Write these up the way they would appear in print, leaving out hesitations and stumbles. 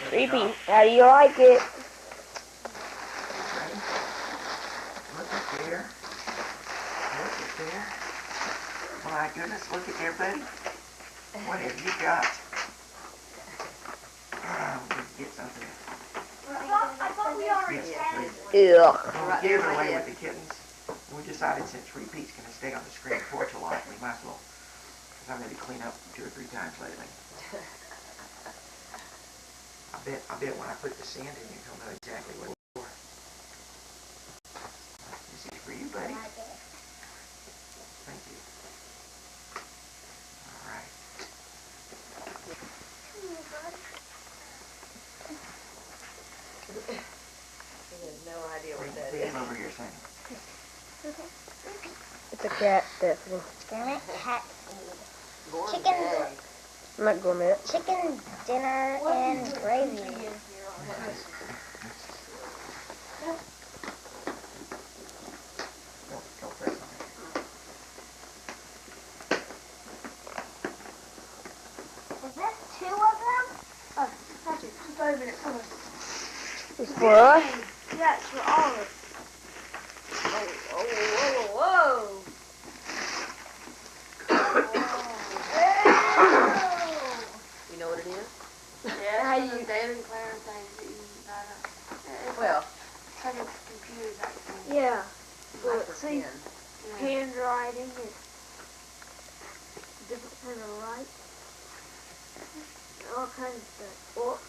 Creepy. How do you like it? Look at there. Look at there. My goodness, look at there, buddy. What have you got? We can get something. I thought we already had it. Ugh. We'll give it away with the kittens. We decided since Repeat's going to stay on the screen porch a lot, we might as well, because I'm going to clean up 2 or 3 times lately. I bet when I put the sand in, you'll know exactly what it's for. This is for you, buddy. Thank you. All right. He has no idea what that Leave is. him over here, Sammy. It's a cat, Stephanie. Gourmet cat food. Gourmet. Chicken. I'm not gourmet. Chicken dinner and gravy. Don't press on it. Is this 2 of them? Oh, that's it. Just open it for us. It's for us? Yeah, it's for all of us. Whoa. You know what it is? Yeah, how you David and Claire and things that you it's Well, like a computer type thing. Yeah. like Look, for see, pen. handwriting is different kind of light. All kinds of stuff. Oh.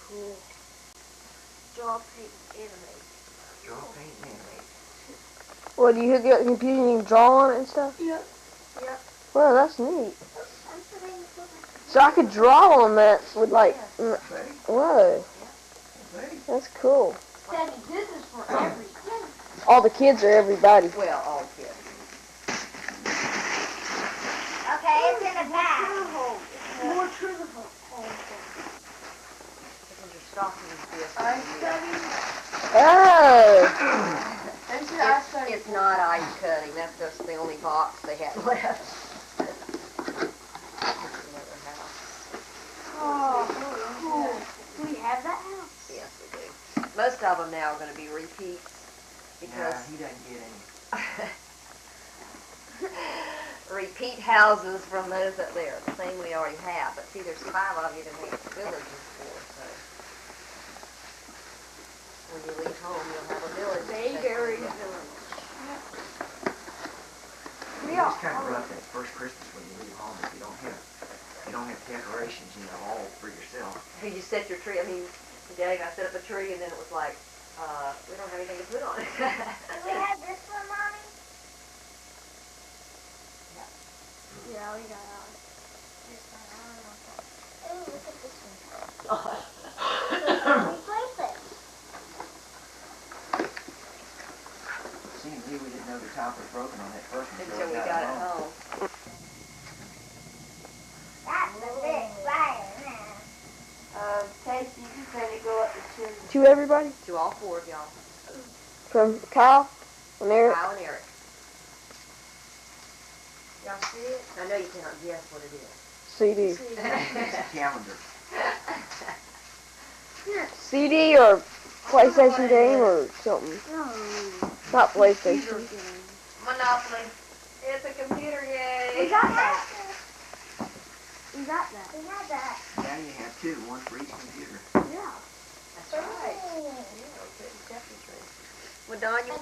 Cool. Draw, paint, animate. Draw, paint, and animate. What, do you hook it up to the computer and you can draw on it and stuff? Yep. Yep. Well, that's neat. So I could draw on that with like, Buddy, whoa, buddy. that's cool. Daddy, this is for every kid. All the kids are everybody. Well, all kids. Okay, it's in a bag. More true hole. Because your stockings this. Oh, It's not ice cutting. That's just the only box they had left. Another house. Oh, cool. Do we have that house? Yes, we do. Most of them now are going to be repeats Nah, because he doesn't get any. repeat houses from those up there. The thing we already have. But see, there's 5 of you that make villages for. So when you leave home, you'll have a village. Mayberry Yeah. Village. It's just kind of rough that first Christmas when you leave home if you don't have decorations, all for yourself. You set your tree. I mean, today I set up a tree and then it was like, we don't have anything to put on it. Do we have this one, Mommy? Yeah, we got ours. This one, I don't want that. Oh, look at this one. We place it. Seemed to me we didn't know the top was broken on that first one. Until we got it home. That's a big fire now. Casey, you said it go up to 2. to everybody? To all 4 of y'all. From Kyle and Eric? Kyle and Eric. Y'all see it? I know you cannot guess what it is. CD. It's a calendar. CD or PlayStation game or something. Not PlayStation. Monopoly. It's a computer game. We got that. We got that. We had that. Now you have 2, one for each computer. Yeah. That's right. Well, Don, you...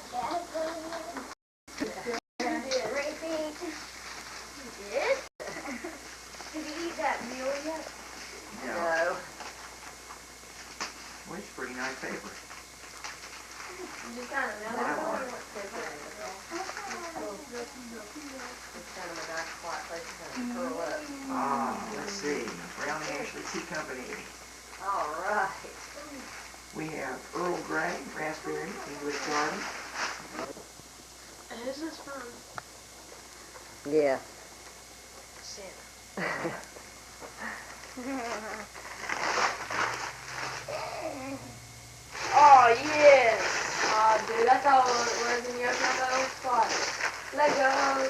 Repeat. You did? Did you eat that meal yet? No. No. Well, it's pretty nice paper. You got another Wow. one? It's kind of a nice quiet place to kind of curl up. Let's see. Brown Ashley Tea Company. All right. We have Earl Grey, Raspberry, English Garden. Who's this from? Yeah. Oh, yes! Oh, dude, that's all it was in your spot. Legos!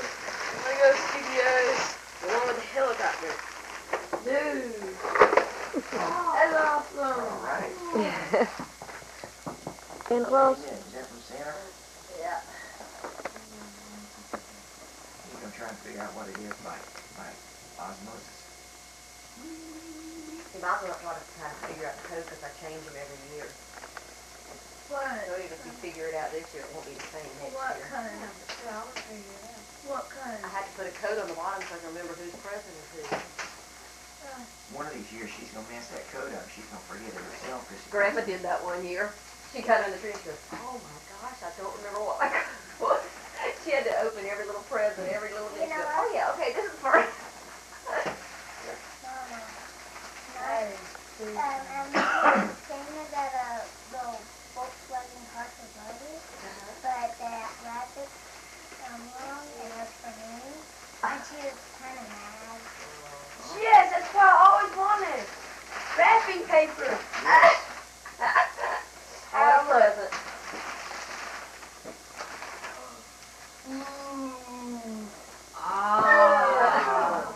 what it is by osmosis. You might as well try to figure out the code because I change them every year. What? So even if you figure it out this year, it won't be the same next What year. code? What code? I had to put a code on the bottom so I can remember who's present and who. One of these years, she's gonna mess that code up. She's gonna forget it herself. 'Cause she- Grandma did that one year. She got in the tree and she goes, oh my gosh, I don't remember what my code was. She had to open every little present, every little thing. She goes, oh yeah, okay, this is first. And saying that the Volkswagen cars were loaded, but that Rapid wrong and it was for me, and she was kind of mad. Yes, that's what I always wanted. Wrapping paper. Have a present. Ah.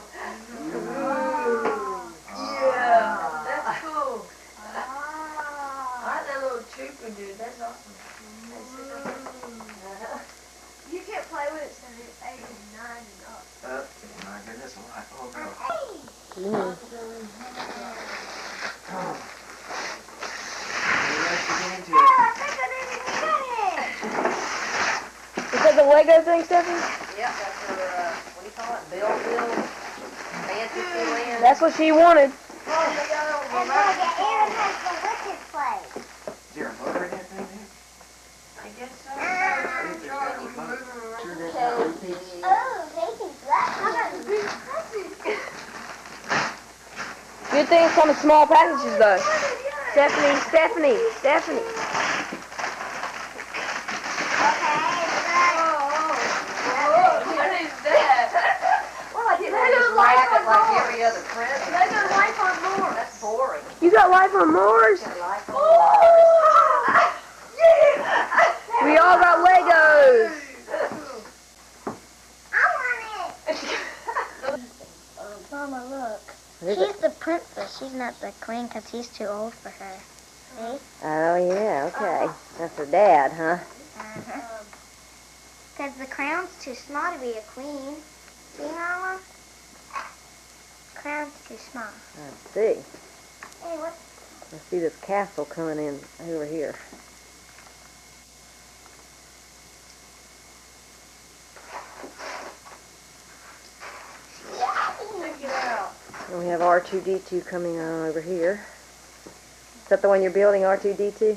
Yeah, that's cool. I like that little trooper dude. That's awesome. You can't play with it since it's 8 and 9 and up. My goodness, oh no. Mm. Let's get into Oh, it. I think I didn't even get it. Is that the Lego thing, Stephanie? Yep, that's her, what do you call it? Bill, fantasy land. That's what she wanted. And look, Aaron has the wicked play. Is there a motor in that thing then? I guess so. If there's got a remote. Sure there's not repeats. Oh, Nathan's black. How about the big present? Good thing it's come in small packages, though. Stephanie. What is that? Well, I didn't Lego just Life wrap on it like Mars. every other present. Lego Life on Mars. That's boring. You got life on Mars? Got life on Mars. We all got Legos. I want it. Mama, look. She's the princess. She's not the queen because he's too old for her. See? Oh, yeah, okay. That's her dad, huh? Because the crown's too small to be a queen. See, Mama? Crown's too small. I see. Hey, what? I see this castle coming in over here. Check it out. And we have R2-D2 coming on over here. Is that the one you're building, R2-D2?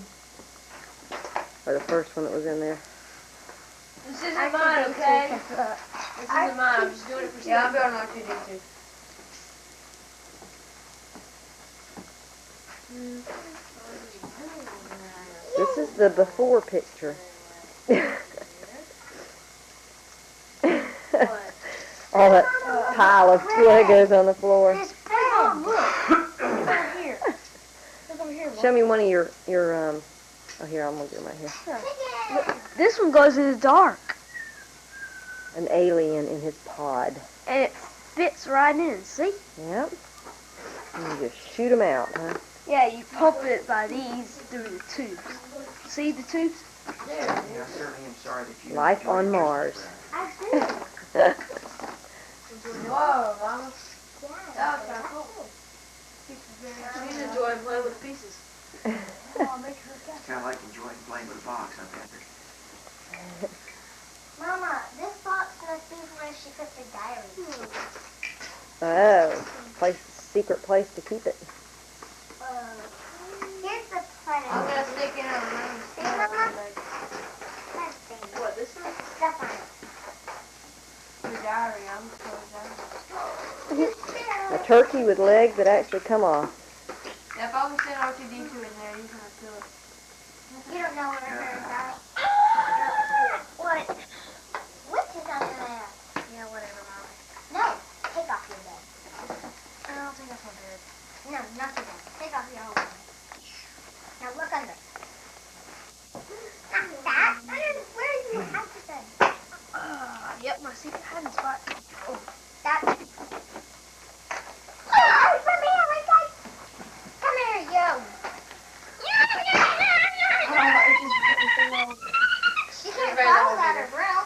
Or the first one that was in there? This isn't mine, okay? This isn't mine. I'm just doing it for Yeah, I'm Steve. building R2D2. This is the before picture. All that pile of Legos on the floor. This bell. Look over here. Look over here. Show me one of your oh here, I'm gonna do mine here. This one glows in the dark. An alien in his pod. And it fits right in, see? Yep. And you just shoot them out, huh? Yeah, you pump it by these through the tubes. See the tubes? Yeah, I certainly am sorry that you. Life on enjoyed Mars. I see. Whoa, Mama. Yeah. That was kind of cool. She's enjoying playing with the pieces. It's kind of like enjoying playing with a box, I bet. Mama, this box must be where she puts her diary. Oh, secret place to keep it. Here's the plan. I'm going to stick in a room. See, Mama? Let's see. What, this one? Stuff on it. The diary. I'm supposed to. A turkey with legs that actually come off. Now, if I was send R2D2 in there, you're going to feel it. You don't know where her diary. What? Which is under there? Yeah, whatever, Mama. No, take off your bed. I don't think that's my bed. No, not your bed. Take off your whole bed. Now look under. Not that. Where is your hiding bed? Yep, my secret hiding spot. That. Oh, come here, guys. Come here, yo. She can't follow that her room.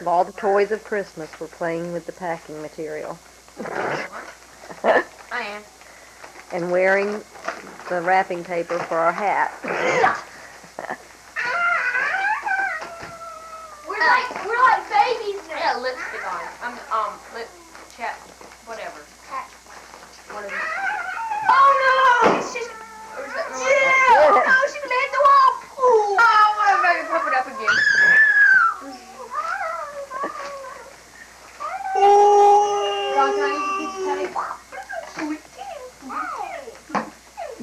All the toys of Christmas were playing with the packing material. I am. And wearing the wrapping paper for our hat. We're like babies I now. got lipstick on. Lip chat, whatever. Whatever. Oh no! She's. Or is that Oh no, she's gonna hit the wall. Oh, I'm about to pop it up again. Don, can I use a piece of tape?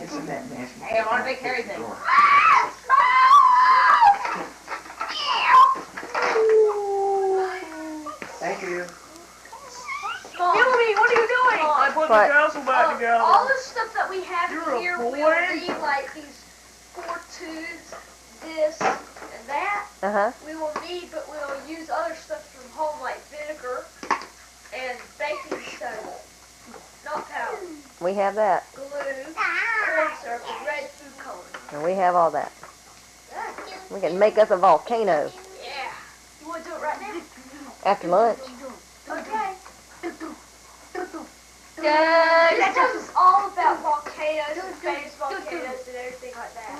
It's in that nasty. Hey, I want to make Harry thing. Thank you. Gilby, what are you doing? I put What? the castle back together. All the stuff that we have You're a here boy. will be like these 4 tubes, this and that. Uh-huh. We will need, but we'll use other stuff from home like vinegar and baking soda. Not powder. We have that. Glue, corn syrup, and red food coloring. And we have all that. We can make us a volcano Yeah. You want to do it right now? after lunch. Okay. Yeah. That tells us all about volcanoes and famous volcanoes and everything like that.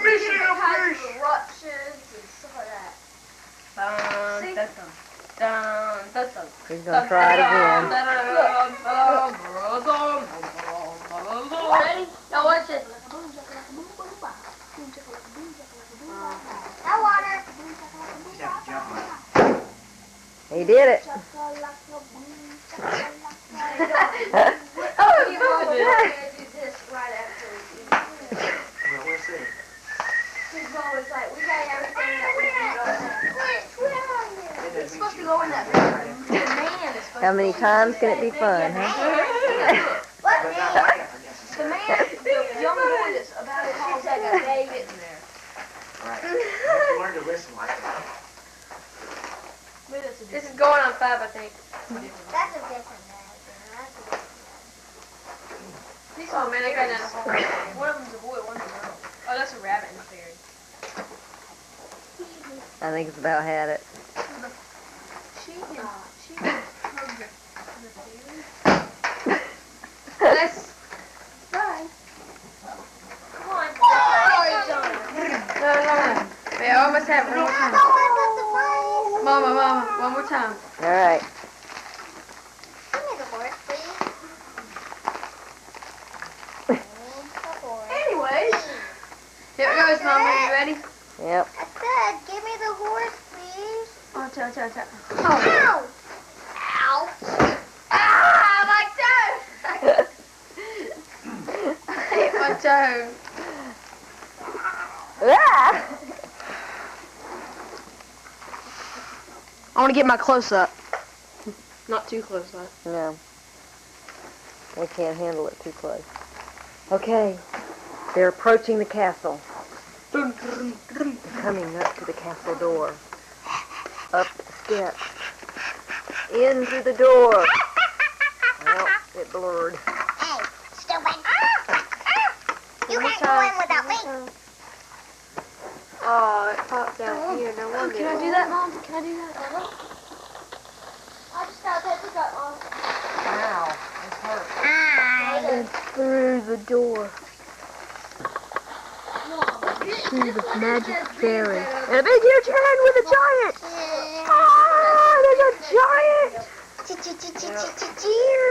Different kinds of eruptions and stuff like that. Dun, dun, dun, dun, dun. He's gonna try it again. Ready? Now watch it. Now water. You have to jump on it. He did it. Oh, you know, we're gonna do this right after we eat. Well, we'll see. She's always like, we got everything that we need on that. It's supposed to go in that The man is supposed How many to go in times can it be fun, huh? What But man? not like it, I guess. The man, the young boy that's about to call that David. Right. You have to learn to listen like that. This is going on 5, I think. That's a different man. Oh man, I got down a hole. One of them's a boy, one's a girl. Oh, that's a rabbit in the fairy. I think it's about had it. Let's. Bye. Come on. No. Wait, I almost have it. One more time. Mama, one more time. All right. Give me the horse, please. Anyways. Here it goes, Mama. Are you ready? Yep. I said, give me the horse, please. Oh, cha. Ow! Ow! Ah, my toe! I hit my toe. Ah! I want to get my close up. Not too close up. No. We can't handle it too close. Okay. They're approaching the castle. They're coming up to the castle door. Up the steps. In through the door. Well, it blurred. Hey, stupid. You can't go in without me. Oh, it popped down here. No wonder. Can I do that, Mom? Can I do that? I just got that. Mom. Ow, it hurt. And through the door. To the magic fairy. And a big huge hand with a giant. Ah, there's a giant. Cheer.